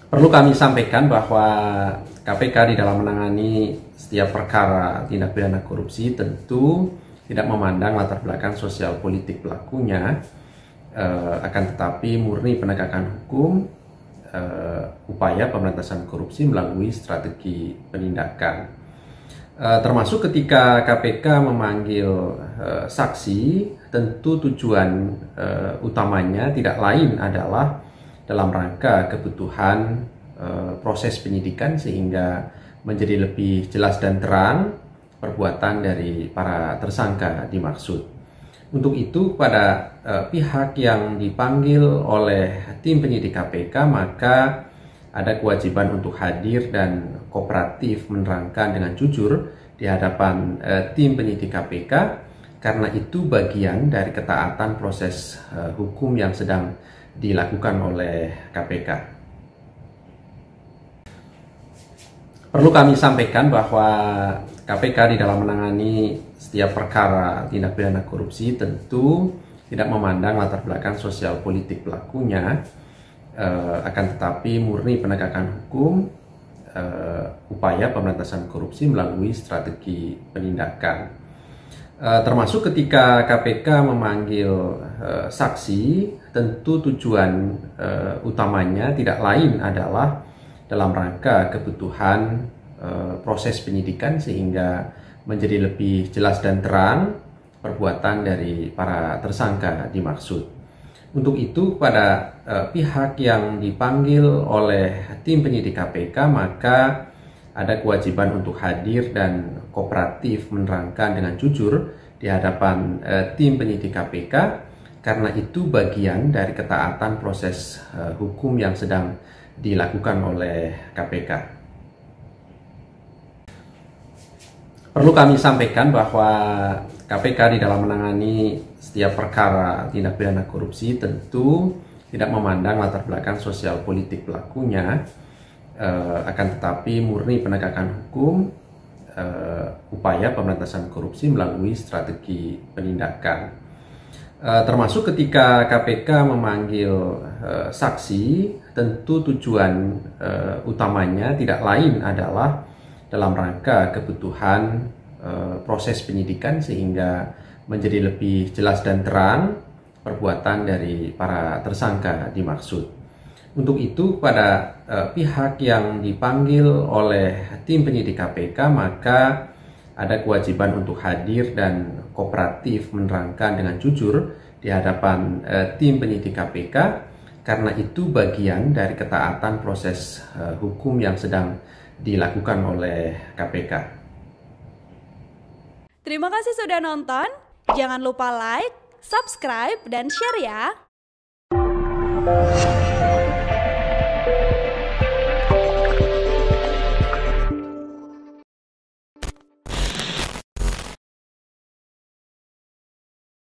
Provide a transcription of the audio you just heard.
Perlu kami sampaikan bahwa KPK di dalam menangani setiap perkara tindak pidana korupsi tentu tidak memandang latar belakang sosial politik pelakunya, akan tetapi murni penegakan hukum, upaya pemberantasan korupsi melalui strategi penindakan. Termasuk ketika KPK memanggil saksi, tentu tujuan utamanya tidak lain adalah dalam rangka kebutuhan proses penyidikan sehingga menjadi lebih jelas dan terang perbuatan dari para tersangka dimaksud. Untuk itu kepada pihak yang dipanggil oleh tim penyidik KPK maka ada kewajiban untuk hadir dan kooperatif menerangkan dengan jujur di hadapan tim penyidik KPK karena itu bagian dari ketaatan proses hukum yang sedang dilakukan oleh KPK. Perlu kami sampaikan bahwa KPK di dalam menangani setiap perkara tindak pidana korupsi tentu tidak memandang latar belakang sosial politik pelakunya, akan tetapi murni penegakan hukum, upaya pemberantasan korupsi melalui strategi penindakan. Termasuk ketika KPK memanggil saksi, tentu tujuan utamanya tidak lain adalah dalam rangka kebutuhan proses penyidikan sehingga menjadi lebih jelas dan terang perbuatan dari para tersangka dimaksud. Untuk itu kepada pihak yang dipanggil oleh tim penyidik KPK maka ada kewajiban untuk hadir dan kooperatif menerangkan dengan jujur di hadapan tim penyidik KPK karena itu bagian dari ketaatan proses hukum yang sedang dilakukan oleh KPK. Perlu kami sampaikan bahwa KPK di dalam menangani setiap perkara tindak pidana korupsi tentu tidak memandang latar belakang sosial politik pelakunya, akan tetapi murni penegakan hukum, upaya pemberantasan korupsi melalui strategi penindakan. Termasuk ketika KPK memanggil saksi, tentu tujuan utamanya tidak lain adalah dalam rangka kebutuhan proses penyidikan sehingga menjadi lebih jelas dan terang perbuatan dari para tersangka dimaksud. Untuk itu kepada pihak yang dipanggil oleh tim penyidik KPK maka ada kewajiban untuk hadir dan kooperatif menerangkan dengan jujur di hadapan tim penyidik KPK karena itu bagian dari ketaatan proses hukum yang sedang dilakukan oleh KPK. Terima kasih sudah nonton. Jangan lupa like, subscribe, dan share ya.